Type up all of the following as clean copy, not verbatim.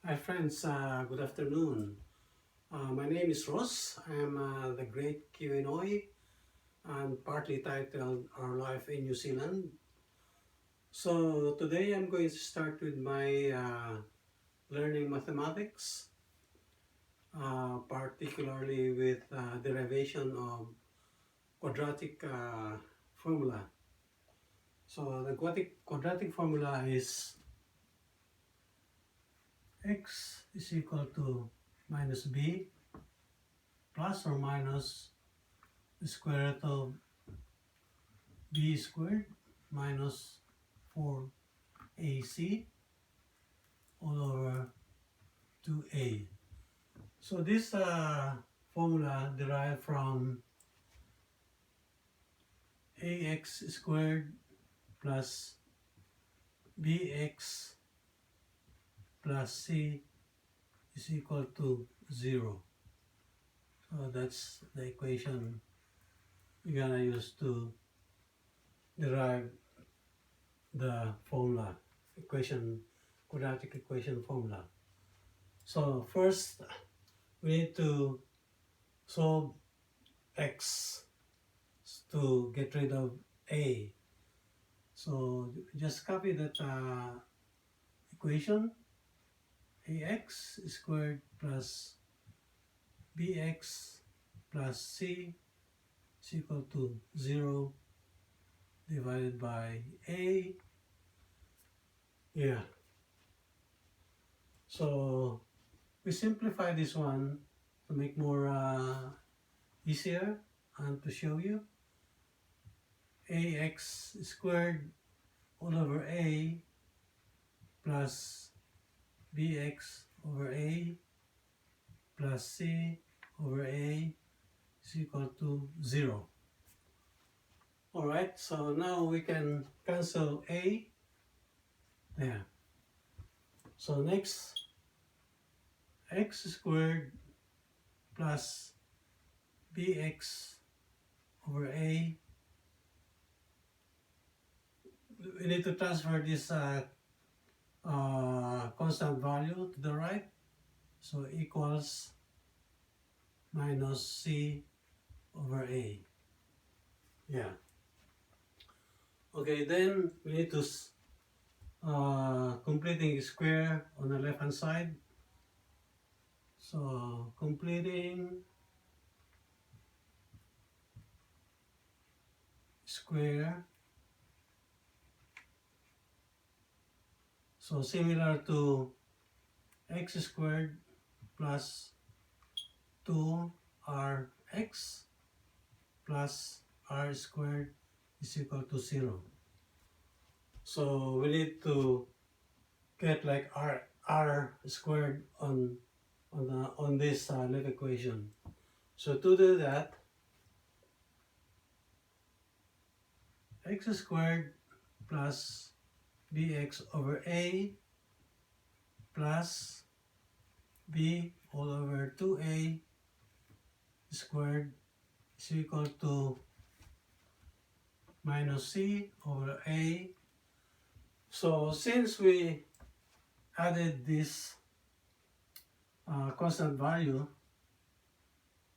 Hi friends, good afternoon. My name is Ross. I am the Great Kiwinoi and partly titled Our Life in New Zealand. So today I'm going to start with my learning mathematics, particularly with derivation of quadratic formula. So the quadratic formula is x is equal to minus b plus or minus the square root of b squared minus 4ac all over 2a. So this formula derived from ax squared plus bx plus c is equal to 0. So that's the equation we're gonna use to derive the formula, quadratic equation formula. So first we need to solve x to get rid of a. So just copy that equation, ax squared plus bx plus c is equal to 0 divided by a. Yeah. So we simplify this one to make more easier and to show you. Ax squared all over a plus bx over a plus c over a is equal to 0. Alright, so now we can cancel a there. So next, x squared plus bx over a. We need to transfer this constant value to the right. So equals minus c over a. Yeah. Okay, then we need to completing square on the left hand side. So completing square. So similar to x squared plus 2rx plus r squared is equal to 0. So we need to get like r squared on this left equation. So to do that, x squared plus bx over a plus b all over 2a squared is equal to minus c over a. So since we added this constant value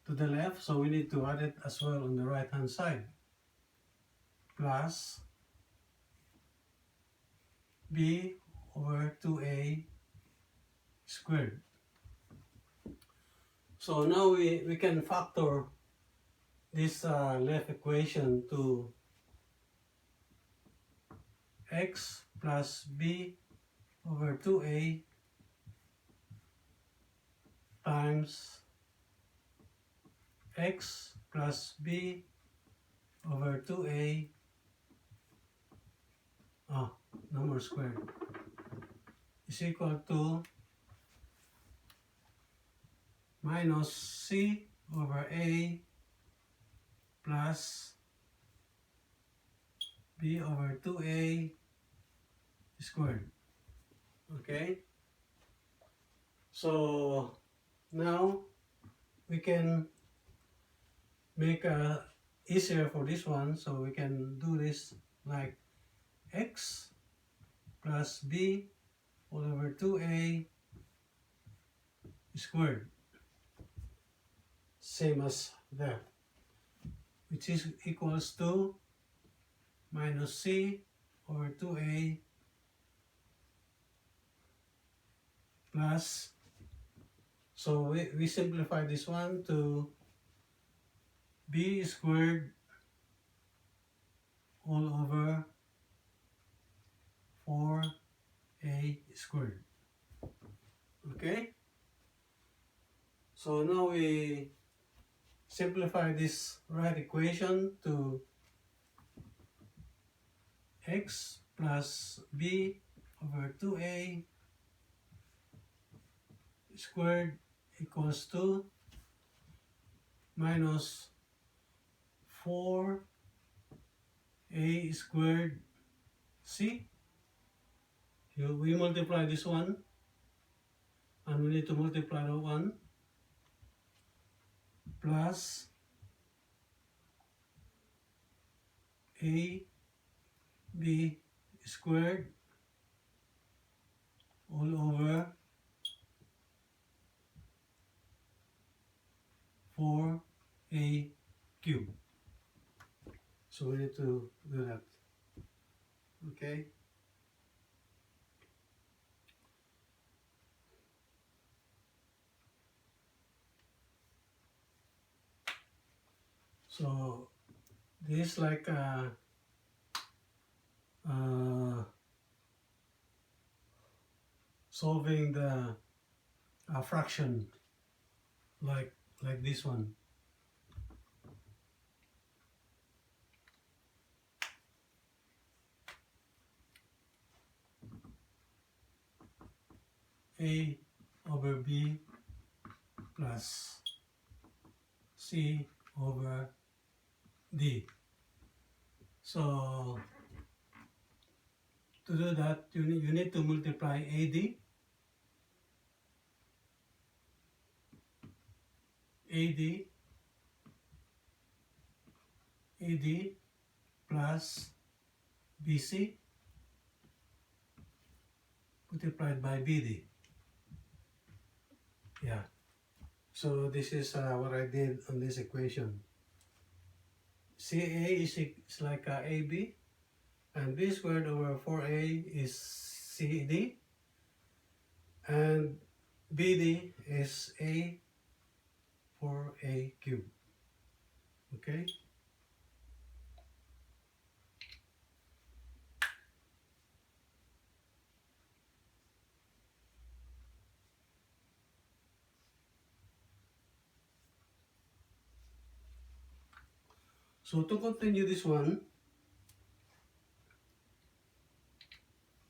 to the left, so we need to add it as well on the right hand side, plus b over 2a squared. So now we can factor this left equation to x plus b over 2a times x plus b over 2a, number squared, is equal to minus c over a plus b over 2a squared. Okay, so now we can make easier for this one, so we can do this like x plus b all over 2a squared, same as that, which is equals to minus c over 2a plus, so we simplify this one to b squared all over 4a squared. Okay? So now we simplify this right equation to x plus b over 2a squared equals to minus 4a squared c. We multiply this one, and we need to multiply the one, plus a b squared all over 4a cubed. So we need to do that. Okay. So this is like solving the fraction, like this one. A over b plus c over d. So to do that, you need to multiply AD plus BC multiplied by BD. Yeah. So this is what I did on this equation. CA is like AB, and B squared over 4A is CD, and BD is A for A cubed. Okay? So to continue this one,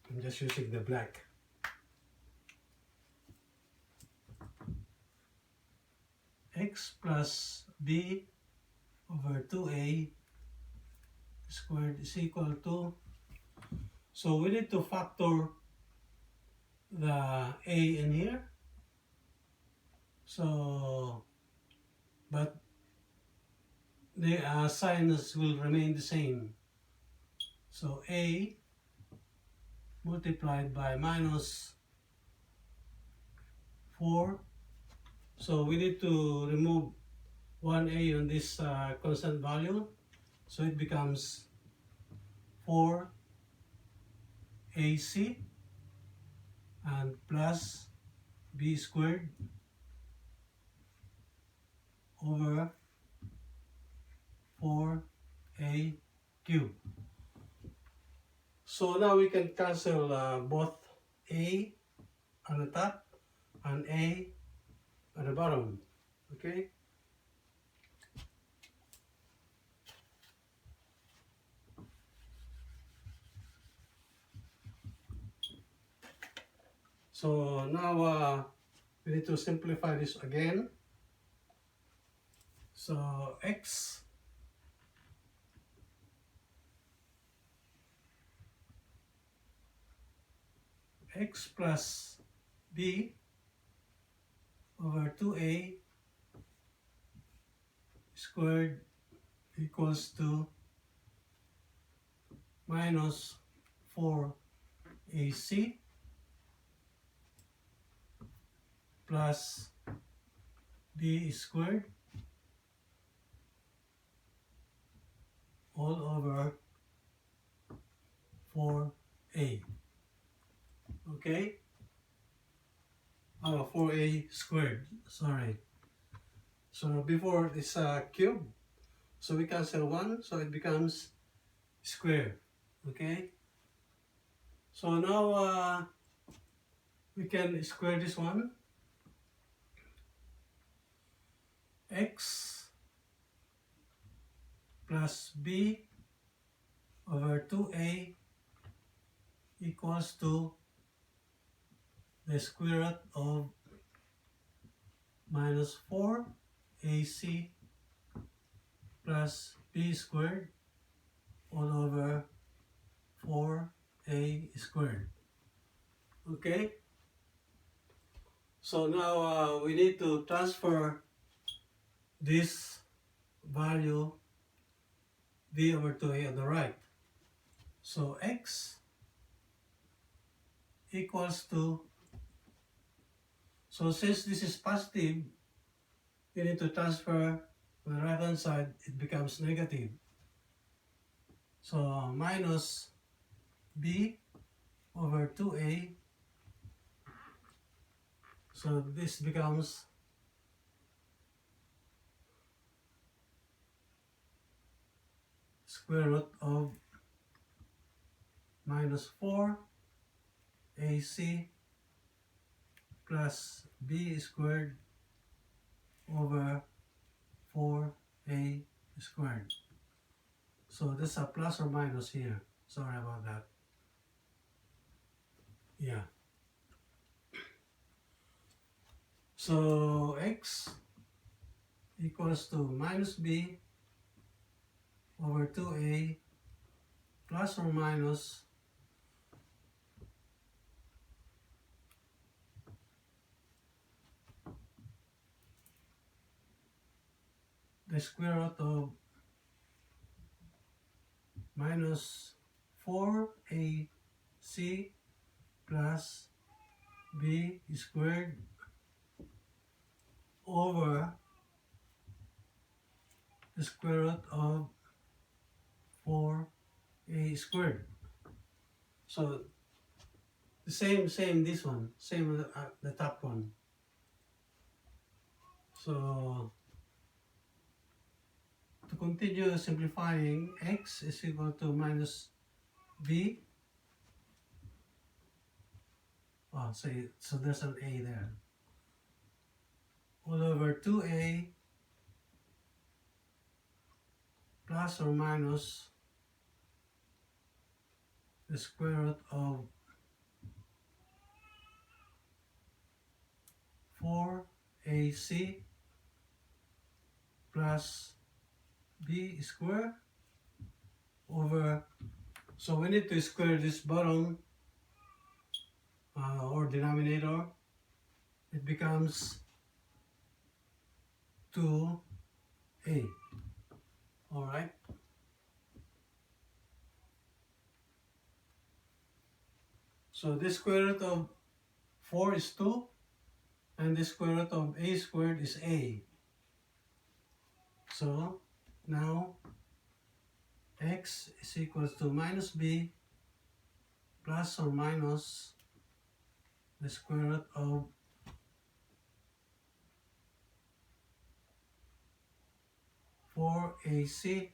I'm just using the black. X plus b over 2a squared is equal to, so we need to factor the a in here. So, but the signs will remain the same. So a multiplied by minus 4. So we need to remove 1a on this constant value. So it becomes 4ac and plus b squared over 4a cubed. So now we can cancel both a on the top and a at the bottom. Okay? So now we need to simplify this again. So x plus b over 2a squared equals to minus 4ac plus b squared all over 4a. Okay? 4a squared, sorry. So before it's a cube, so we cancel 1, so it becomes square. Okay? So now we can square this one. X plus b over 2a equals to the square root of minus 4ac plus b squared all over 4a squared. Okay? So now we need to transfer this value b over 2a on the right. So x equals to, so since this is positive, you need to transfer to the right hand side, it becomes negative. So minus b over 2a, so this becomes square root of minus 4ac plus b squared over 4a squared. So there's a plus or minus here. Sorry about that. Yeah. So x equals to minus b over 2a plus or minus the square root of minus 4ac plus b squared over the square root of 4a squared. So the same this one, same the top one. So to continue simplifying, x is equal to minus b. Oh, so there's an a there. All over 2a plus or minus the square root of 4ac plus b squared over, so we need to square this bottom or denominator. It becomes 2a. Alright. So this square root of 4 is 2 and the square root of a squared is a. So now x is equals to minus b plus or minus the square root of 4ac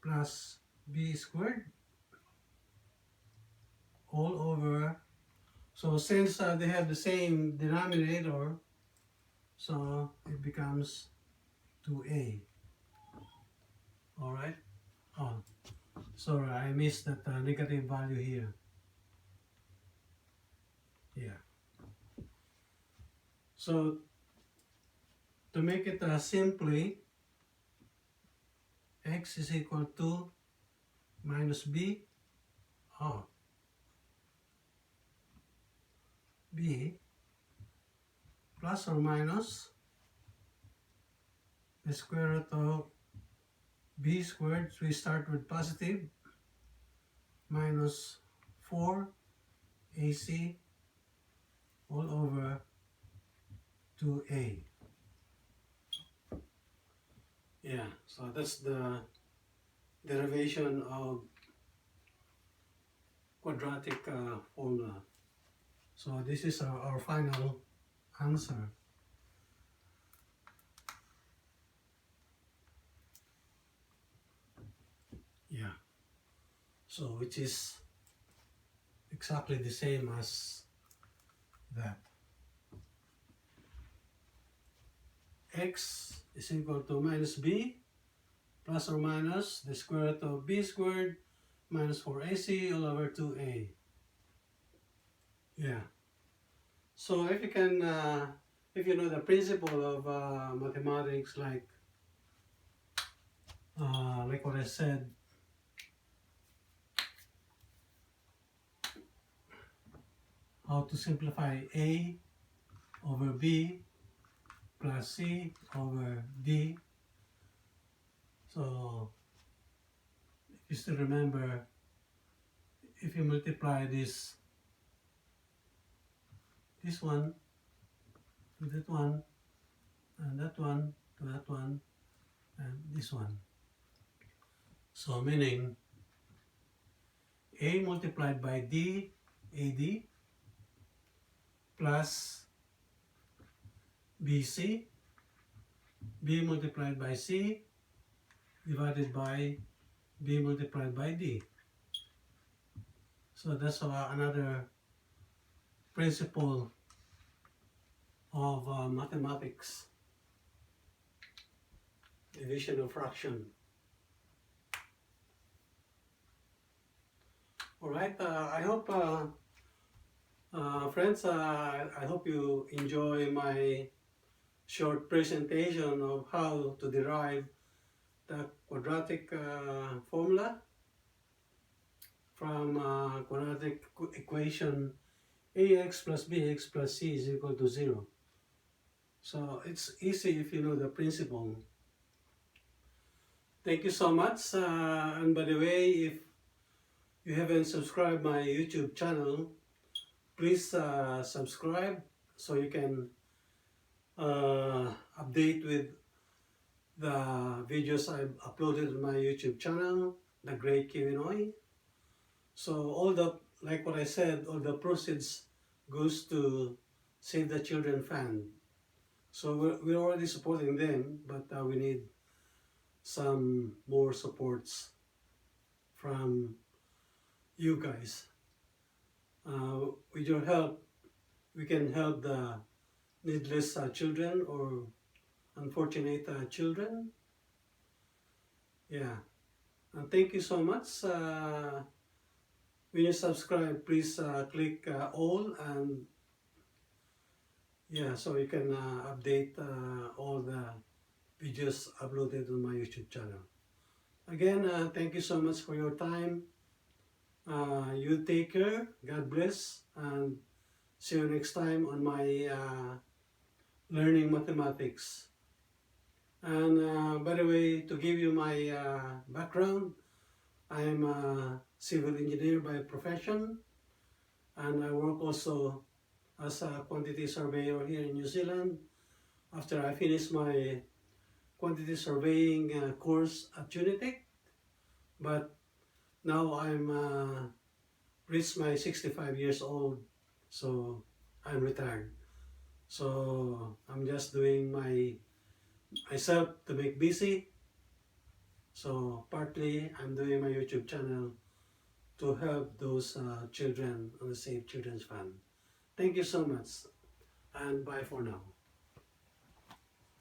plus b squared all over, so since they have the same denominator, so it becomes 2a. Alright? Oh, sorry, I missed that negative value here. Yeah. So to make it simply, x is equal to minus b, b plus or minus the square root of b squared, so we start with positive, minus 4ac all over 2a. Yeah, so that's the derivation of quadratic formula. So this is our final answer. Yeah, so which is exactly the same as that. X is equal to minus b plus or minus the square root of b squared minus 4ac all over 2a. Yeah. So if you can, if you know the principle of mathematics, like what I said, how to simplify a over b plus c over d. So if you still remember, if you multiply this one to that one, and that one to that one, and this one. So meaning a multiplied by d, ad, plus bc, b multiplied by c, divided by b multiplied by d. So that's another principle of mathematics, division of fraction. All right, I hope, friends, I hope you enjoy my short presentation of how to derive the quadratic formula from quadratic equation ax plus bx plus c is equal to 0. So it's easy if you know the principle. Thank you so much. And by the way, if you haven't subscribed my YouTube channel, please subscribe so you can update with the videos I've uploaded on my YouTube channel, The Great Quinoy. So all the, like what I said, all the proceeds goes to Save the Children Fund. So we're already supporting them, but we need some more supports from you guys. With your help, we can help the needless children or unfortunate children. Yeah, and thank you so much. When you subscribe, please click all, and yeah, so you can update all the videos uploaded on my YouTube channel. Again, thank you so much for your time. You take care, God bless, and see you next time on my learning mathematics. And by the way, to give you my background, I am a civil engineer by profession, and I work also as a quantity surveyor here in New Zealand. After I finished my quantity surveying course at Unitec, but now I'm reached my 65 years old, so I'm retired. So I'm just doing myself to make busy. So partly I'm doing my YouTube channel to help those children on the Save Children's Fund. Thank you so much, and bye for now.